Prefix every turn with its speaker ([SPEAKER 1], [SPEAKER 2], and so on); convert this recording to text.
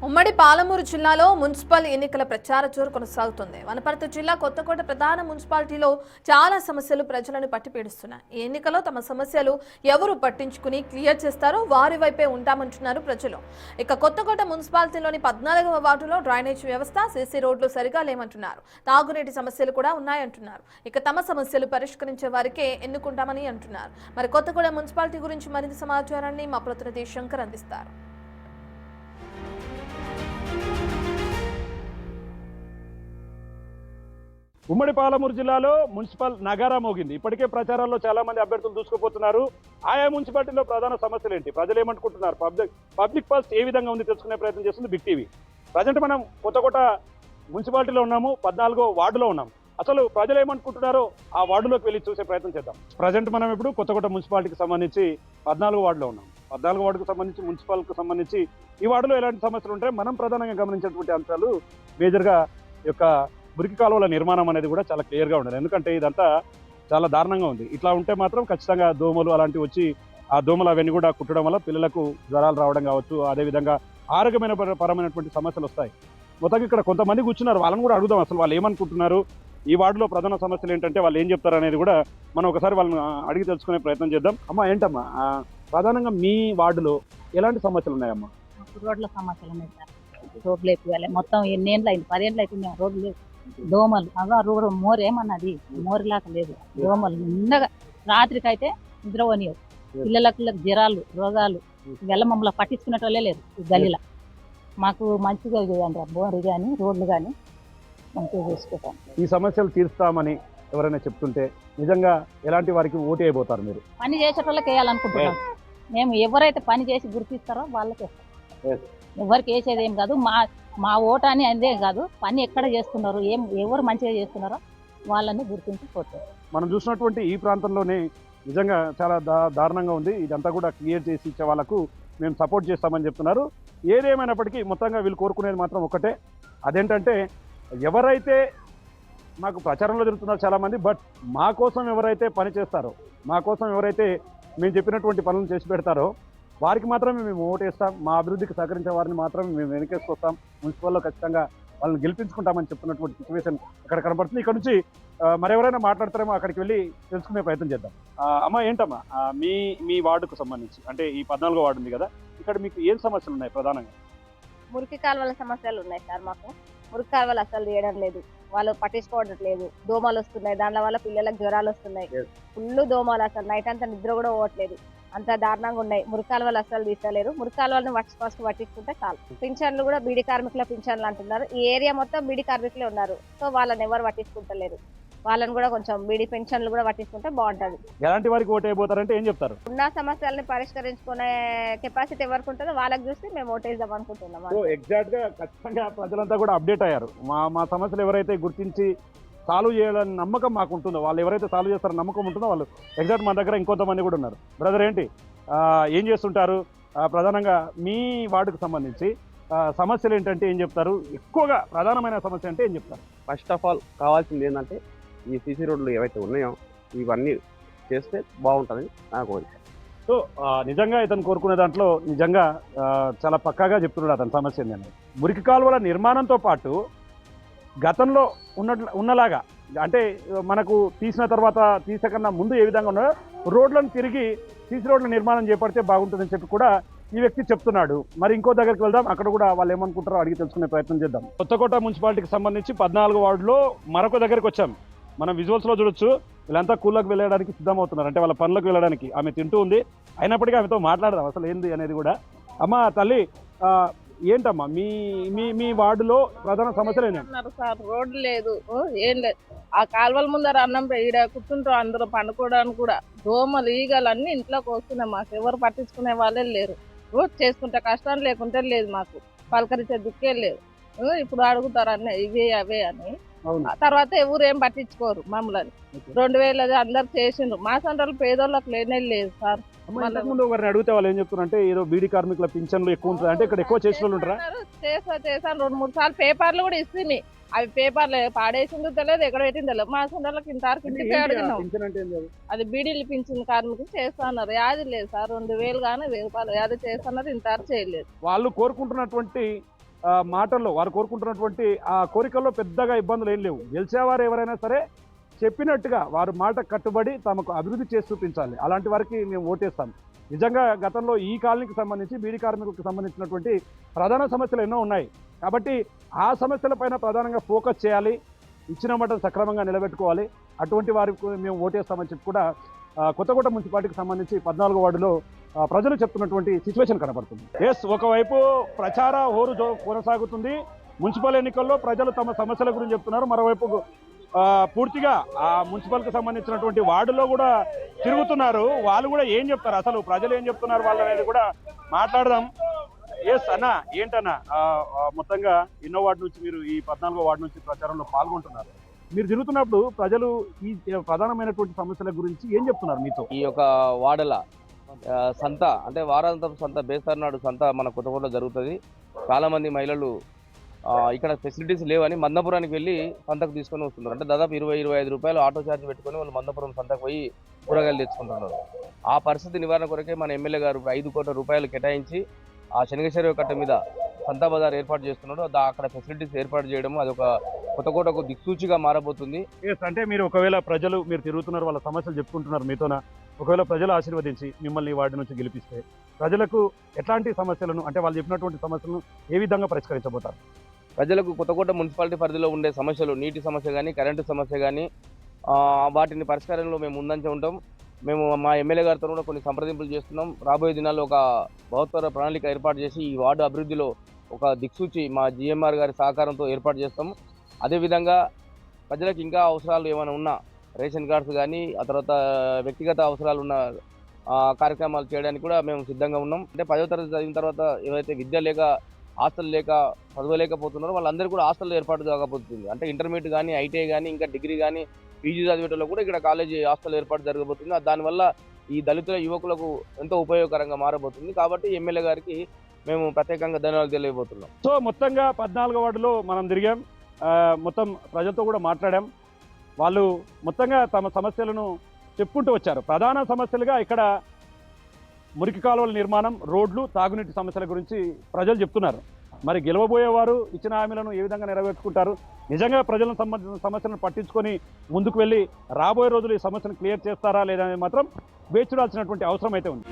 [SPEAKER 1] ఉమ్మడి పాలమూరు జిల్లాలో మున్సిపల్ ఎన్నికల ప్రచార జోరు కొనసాగుతుంది. వనపర్తి జిల్లా కొత్తకోట ప్రధాన మున్సిపాలిటీలో చాలా సమస్యలు ప్రజలను పట్టిపీడిస్తున్నాయి. ఈ ఎన్నికలో తమ సమస్యలు ఎవరు పట్టించుకుని క్లియర్ చేస్తారో వారి వైపే ఉంటామంటున్నారు ప్రజలు. ఇక కొత్తకోట మున్సిపాలిటీలోని 14వ వార్డులో డ్రైనేజ్ వ్యవస్థ, సీసీ రోడ్లు సరిగా లేమంటున్నారు. తాగునీటి సమస్యలు కూడా ఉన్నాయంటున్నారు. ఇక తమ సమస్యలు పరిష్కరించే వారికే ఎన్నుకుంటామని అంటున్నారు. మరి కొత్తకోట మున్సిపాలిటీ గురించి మరింత సమాచారాన్ని మా ప్రతినిధి శంకర్ అందిస్తారు.
[SPEAKER 2] ఉమ్మడి పాలమూరు జిల్లాలో మున్సిపల్ నగారా మోగింది. ఇప్పటికే ప్రచారాల్లో చాలా మంది అభ్యర్థులు దూసుకుపోతున్నారు. ఆయా మున్సిపాలిటీలో ప్రధాన సమస్యలు ఏంటి, ప్రజలు ఏమనుకుంటున్నారు, పబ్లిక్ పల్స్ ఏ విధంగా ఉంది తెలుసుకునే ప్రయత్నం చేస్తుంది బిగ్ టీవీ. ప్రజెంట్ మనం కొత్తకోట మున్సిపాలిటీలో ఉన్నాము, 14వ వార్డులో ఉన్నాం. అసలు ప్రజలు ఏమనుకుంటున్నారో ఆ వార్డులోకి వెళ్ళి చూసే ప్రయత్నం చేద్దాం. ప్రజెంట్ మనం ఇప్పుడు కొత్తకోట మున్సిపాలిటీకి సంబంధించి 14వ వార్డులో ఉన్నాం. 14వ వార్డుకు సంబంధించి, మున్సిపల్కి సంబంధించి ఈ వార్డులో ఎలాంటి సమస్యలు ఉంటాయి, మనం ప్రధానంగా గమనించేటువంటి అంశాలు మేజర్గా యొక్క మురికి కాలువల నిర్మాణం అనేది కూడా చాలా క్లియర్గా ఉండదు. ఎందుకంటే ఇదంతా చాలా దారుణంగా ఉంది. ఇట్లా ఉంటే మాత్రం ఖచ్చితంగా దోమలు అలాంటివి వచ్చి ఆ దోమలు అవన్నీ కూడా కుట్టడం వల్ల పిల్లలకు జ్వరాలు రావడం కావచ్చు, అదేవిధంగా ఆరోగ్యమైన పరమైనటువంటి సమస్యలు వస్తాయి. మొత్తంగా ఇక్కడ కొంతమంది కూర్చున్నారు, వాళ్ళని కూడా అడుగుదాం అసలు వాళ్ళు ఏమనుకుంటున్నారు, ఈ వార్డులో ప్రధాన సమస్యలు ఏంటంటే వాళ్ళు ఏం చెప్తారు అనేది కూడా మనం ఒకసారి వాళ్ళని అడిగి తెలుసుకునే ప్రయత్నం చేద్దాం. అమ్మా ఏంటమ్మా, ప్రధానంగా మీ వార్డులో ఎలాంటి సమస్యలు ఉన్నాయమ్మా?
[SPEAKER 3] రోడ్ల సమస్యలు ఉన్నాయి సార్. రోడ్లు ఎక్కియాలి మొత్తం ఎన్నేళ్ళు అయింది, 10 ఏళ్ళు అయితే మేము రోడ్లు లేవు. దోమలు అగా రోడ్డు మోరేమన్నది మోరిలాక లేదు. దోమలు నిన్నగా రాత్రికి అయితే నిద్రపోనియవు. పిల్లలకు జ్వరాలు, రోగాలు ఇవల్ల మమ్మల్ని పట్టించుకునే వాళ్ళే లేరు ఈ గల్లీలో. మాకు మంచిగా చేయండి బోరు కానీ రోడ్లు కానీ మంచిగా చూసుకుంటాం.
[SPEAKER 2] ఈ సమస్యలు తీరుస్తామని ఎవరైనా చెప్తుంటే నిజంగా ఎలాంటి వారికి ఓటు అయిపోతారు మీరు?
[SPEAKER 3] పని చేసేటోళ్ళకి వేయాలనుకుంటున్నాం మేము. ఎవరైతే పని చేసి గుర్తిస్తారో వాళ్ళకి వేస్తాం. ఎవరికి వేసేది ఏం కాదు. మా ఓటు అని అదే కాదు, పని ఎక్కడ చేస్తున్నారు, ఎవరు మంచిగా చేస్తున్నారో వాళ్ళని గుర్తించి పోతారు.
[SPEAKER 2] మనం చూసినటువంటి ఈ ప్రాంతంలోనే నిజంగా చాలా దారుణంగా ఉంది. ఇదంతా కూడా క్లియర్ చేసి ఇచ్చే వాళ్ళకు మేము సపోర్ట్ చేస్తామని చెప్తున్నారు. ఏదేమైనప్పటికీ మొత్తంగా వీళ్ళు కోరుకునేది మాత్రం ఒకటే, అదేంటంటే ఎవరైతే మాకు ప్రచారంలో జరుగుతున్నారు చాలామంది, బట్ మా కోసం ఎవరైతే పని చేస్తారో, మా కోసం ఎవరైతే మేము చెప్పినటువంటి పనులను చేసి పెడతారో వారికి మాత్రమే మేము ఓటేస్తాం. మా అభివృద్ధికి సహకరించే వారిని మాత్రమే మేము వెనకేసుకొస్తాం. మున్సిపల్లో ఖచ్చితంగా వాళ్ళని గెలిపించుకుంటామని చెప్తున్నటువంటి సిచ్యువేషన్ ఇక్కడ కనబడుతుంది. ఇక్కడ నుంచి మరెవరైనా మాట్లాడతారేమో అక్కడికి వెళ్ళి తెలుసుకునే ప్రయత్నం చేద్దాం. అమ్మ ఏంటమ్మా, మీ వార్డుకు సంబంధించి అంటే ఈ 14వ వార్డు ఉంది కదా, ఇక్కడ మీకు ఏం సమస్యలు ఉన్నాయి ప్రధానంగా?
[SPEAKER 4] మురికి కాలువల సమస్యలు ఉన్నాయి సార్. మాకు మురికి కాలువలు అసలు తీయడం లేదు, వాళ్ళు పట్టించుకోవడం లేదు. దోమలు వస్తున్నాయి, దాని వల్ల పిల్లలకు జ్వరాలు వస్తున్నాయి. ఫుల్ దోమలు, అసలు నైట్ అంతా నిద్ర కూడా పోవట్లేదు, అంత దారుణంగా ఉన్నాయి. మురికాలువలు అసలు తీసలేరు. మురికాలువలను ఫస్ట్ పట్టించుకుంటే చాలు. పింఛన్లు కూడా బీడీ కార్మికుల పింఛన్లు అంటున్నారు. ఈ ఏరియా మొత్తం బీడీ కార్మికులే ఉన్నారు, సో వాళ్ళని ఎవరు పట్టించుకుంటలేరు. వాళ్ళని కూడా కొంచెం బీడీ పెన్షన్లు కూడా పట్టించుకుంటే బాగుంటది.
[SPEAKER 2] ఎలాంటి వారికి ఓటు అయిపోతారంటే ఏం చెప్తారు?
[SPEAKER 4] ఉన్న సమస్యల్ని పరిష్కరించుకునే కెపాసిటీ ఎవరికి ఉంటుందో వాళ్ళకి చూసి మేము ఓటేద్దాం అనుకుంటున్నాం.
[SPEAKER 2] ఎగ్జాక్ట్ గా ఖచ్చితంగా ప్రజలంతా కూడా అప్డేట్ అయ్యారు. మా సమస్యలు ఎవరైతే గుర్తించి సాల్వ్ చేయాలని నమ్మకం మాకు ఉంటుందో, వాళ్ళు ఎవరైతే సాల్వ్ చేస్తారో నమ్మకం ఉంటుందో వాళ్ళు ఎగ్జాక్ట్ మన దగ్గర ఇంకొంతమంది కూడా ఉన్నారు. బ్రదర్ ఏంటి, ఏం చేస్తుంటారు? ప్రధానంగా మీ వార్డుకు సంబంధించి సమస్యలు ఏంటంటే ఏం చెప్తారు? ఎక్కువగా ప్రధానమైన సమస్య అంటే ఏం చెప్తారు?
[SPEAKER 5] ఫస్ట్ ఆఫ్ ఆల్ కావాల్సింది ఏంటంటే ఈ సీసీ రోడ్లు ఏవైతే ఉన్నాయో ఇవన్నీ చేస్తే బాగుంటుందని నా కోరిక.
[SPEAKER 2] సో నిజంగా ఇతను కోరుకునే దాంట్లో నిజంగా చాలా పక్కాగా చెప్తున్నాడు అతని సమస్య ఏంటంటే మురికి కాలువల నిర్మాణంతో పాటు గతంలో ఉన్నలాగా అంటే మనకు తీసిన తర్వాత తీసకన్నా ముందు ఏ విధంగా ఉన్నాయో రోడ్లను తిరిగి సీసీ రోడ్ల నిర్మాణం చేపడితే బాగుంటుందని చెప్పి కూడా ఈ వ్యక్తి చెప్తున్నాడు. మరి ఇంకో దగ్గరికి వెళ్దాం, అక్కడ కూడా వాళ్ళు ఏమనుకుంటారో అడిగి తెలుసుకునే ప్రయత్నం చేద్దాం. కొత్తకోట మున్సిపాలిటీకి సంబంధించి 14వ వార్డులో మరొక దగ్గరికి వచ్చాం. మనం విజువల్స్లో చూడొచ్చు, వీళ్ళంతా కూళ్ళకు వెళ్ళడానికి సిద్ధమవుతున్నారు, అంటే వాళ్ళ పనులకు వెళ్ళడానికి. ఆమె తింటూ ఉంది, అయినప్పటికీ ఆమెతో మాట్లాడదాం అసలు ఏంది అనేది కూడా. అమ్మ తల్లి, ఏంటమ్మా మీ వార్డులో ప్రధాన సమస్యలు ఏంటంటే?
[SPEAKER 6] సార్ రోడ్డు లేదు, ఏం లేదు. ఆ కాలువల ముందర అన్నం ఈడ కూర్చుంటారు, అందరూ పండుకోవడానికి కూడా దోమలు ఈగలు అన్ని ఇంట్లోకి వస్తున్నాయి. మాకు ఎవరు పట్టించుకునే వాళ్ళే లేరు. రోజు చేసుకుంటే కష్టం, లేకుంటే లేదు. మాకు పలకరించే దిక్కే లేదు. ఇప్పుడు అడుగుతారు అన్నీ ఇవే అవే అని, తర్వాత ఎవరు ఏం పట్టించుకోరు మమ్మల్ని. 2000 అందరు చేసిండ్రు. మా సంటలు పేదోళ్ళకి లేనే లేదు సార్.
[SPEAKER 2] ముందు వారిని అడిగితే వాళ్ళు ఏం చెప్తున్నారంటే ఏదో బీడీ కార్మికుల పింఛన్లు ఎక్కువ ఉంటుంది, అంటే ఇక్కడ ఎక్కువ చేసిన వాళ్ళు ఉంటారా?
[SPEAKER 6] చేశాను 2-3 సార్లు. పేపర్లు కూడా ఇస్తుంది, అవి పేపర్లు పాడేసిందో తెలియదు, ఎక్కడ పెట్టిందో తెలియదు. మా సంటలకు ఇంతవరకు ఇంటికి అడిగినాం. అది బీడీలు పింఛన్ కార్మికులు చేస్తున్నారు. యాది లేదు సార్, 2000 కానీ 1000 రూపాయలు యాది చేస్తున్నారు, ఇంతవరకు చేయలేదు.
[SPEAKER 2] వాళ్ళు కోరుకుంటున్నటువంటి మాటల్లో వారు కోరుకుంటున్నటువంటి ఆ కోరికల్లో పెద్దగా ఇబ్బందులు ఏం లేవు. గెలిచేవారు ఎవరైనా సరే చెప్పినట్టుగా వారు మాట కట్టుబడి తమకు అభివృద్ధి చేసి చూపించాలి. అలాంటి వారికి మేము ఓటేస్తాం. నిజంగా గతంలో ఈ కాలనీకి సంబంధించి బీడీ కార్మికులకు సంబంధించినటువంటి ప్రధాన సమస్యలు ఎన్నో ఉన్నాయి. కాబట్టి ఆ సమస్యలపైన ప్రధానంగా ఫోకస్ చేయాలి, ఇచ్చిన మాట సక్రమంగా నిలబెట్టుకోవాలి. అటువంటి వారికి మేము ఓటేస్తామని చెప్పి కూడా కొత్తకోట మున్సిపాలిటీకి సంబంధించి 14వ వార్డులో ప్రజలు చెప్తున్నటువంటి సిచ్యువేషన్ కనబడుతుంది. ఎస్, ఒకవైపు ప్రచార హోరు కొనసాగుతుంది. మున్సిపల్ ఎన్నికల్లో ప్రజలు తమ సమస్యల గురించి చెప్తున్నారు. మరోవైపు పూర్తిగా ఆ మున్సిపల్కి సంబంధించినటువంటి వార్డులో కూడా తిరుగుతున్నారు. వాళ్ళు కూడా ఏం చెప్తారు, అసలు ప్రజలు ఏం చెప్తున్నారు వాళ్ళు అనేది కూడా మాట్లాడదాం. ఎస్ అన్న, ఏంటన్నా మొత్తంగా ఎన్నో వార్డు నుంచి మీరు ఈ 14వ వార్డు నుంచి ప్రచారంలో పాల్గొంటున్నారు. మీరు తిరుగుతున్నప్పుడు ప్రజలు ఈ ప్రధానమైనటువంటి సమస్యల గురించి ఏం చెప్తున్నారు మీతో?
[SPEAKER 7] ఈ యొక్క వాడల సంత అంటే వారాంతం సంత, బేస్తార్ నాడు సంత మన కొత్తకోటలో జరుగుతుంది. చాలా మంది మహిళలు ఇక్కడ ఫెసిలిటీస్ లేవని మందపురానికి వెళ్ళి సంతకు తీసుకొని వస్తున్నారు. అంటే దాదాపు 20-25 రూపాయలు ఆటో ఛార్జ్ పెట్టుకొని వాళ్ళు మందపురం సంతకు పోయి కూరగాయలు తెచ్చుకుంటున్నారు. ఆ పరిస్థితి నివారణ కొరకే మన ఎమ్మెల్యే గారు 5 కోట్ల రూపాయలు కేటాయించి ఆ శనగచెరువు కట్ట మీద సంతా బజార్ ఏర్పాటు చేస్తున్నాడు. అక్కడ ఫెసిలిటీస్ ఏర్పాటు చేయడం అదొక కొత్తకోటకు దిక్సూచిగా మారబోతుంది.
[SPEAKER 2] అంటే మీరు ఒకవేళ ప్రజలు మీరు తిరుగుతున్నారు, వాళ్ళ సమస్యలు చెప్పుకుంటున్నారు మీతోన, ఒకవేళ ప్రజలు ఆశీర్వదించి మిమ్మల్ని వార్డు నుంచి గెలిపిస్తే ప్రజలకు ఎట్లాంటి సమస్యలను, అంటే వాళ్ళు చెప్పినటువంటి సమస్యలను ఏ విధంగా పరిష్కరించబోతారు?
[SPEAKER 7] ప్రజలకు కొత్తకోట మున్సిపాలిటీ పరిధిలో ఉండే సమస్యలు, నీటి సమస్య కానీ, కరెంటు సమస్య కానీ, వాటిని పరిష్కారంలో మేము ముందంచ ఉంటాం. మేము మా ఎమ్మెల్యే గారితో కూడా కొన్ని సంప్రదింపులు చేస్తున్నాం. రాబోయే దినాల్లో ఒక బృహత్తర ప్రణాళిక ఏర్పాటు చేసి ఈ వార్డు అభివృద్ధిలో ఒక దిక్సూచి మా జిఎంఆర్ గారి సహకారంతో ఏర్పాటు చేస్తాం. అదేవిధంగా ప్రజలకు ఇంకా అవసరాలు ఏమైనా ఉన్నా, రేషన్ కార్డ్స్ కానీ, ఆ తర్వాత వ్యక్తిగత అవసరాలు ఉన్న కార్యక్రమాలు చేయడానికి కూడా మేము సిద్ధంగా ఉన్నాం. అంటే 10వ తరగతి చదివిన తర్వాత ఎవరైతే విద్య లేక, హాస్టల్ లేక చదవలేకపోతున్నారో వాళ్ళందరూ కూడా హాస్టల్ ఏర్పాటు కాకపోతుంది. అంటే ఇంటర్మీడియట్ కానీ, ఐటీఐ కానీ, ఇంకా డిగ్రీ కానీ, పీజీ చదివేటలో కూడా ఇక్కడ కాలేజీ హాస్టల్ ఏర్పాటు జరగబోతుంది. దానివల్ల ఈ దళితుల యువకులకు ఎంతో ఉపయోగకరంగా మారబోతుంది. కాబట్టి ఎమ్మెల్యే గారికి మేము ప్రత్యేకంగా ధన్యవాదాలు తెలియబోతున్నాం.
[SPEAKER 2] సో మొత్తంగా 14వ వార్డులో మనం తిరిగాం, మొత్తం ప్రజలతో కూడా మాట్లాడాం. వాళ్ళు మొత్తంగా తమ సమస్యలను చెప్పుకుంటూ వచ్చారు. ప్రధాన సమస్యలుగా ఇక్కడ మురికి కాలువల నిర్మాణం, రోడ్లు, తాగునీటి సమస్యల గురించి ప్రజలు చెప్తున్నారు. మరి గెలవబోయేవారు ఇచ్చిన హామీలను ఏ విధంగా నెరవేర్చుకుంటారు, నిజంగా ప్రజలకు సంబంధించిన సమస్యలను పట్టించుకొని ముందుకు వెళ్ళి రాబోయే రోజులు ఈ సమస్యను క్లియర్ చేస్తారా లేదా అనేది మాత్రం వేచి చూడాల్సినటువంటి అవసరం అయితే ఉంది.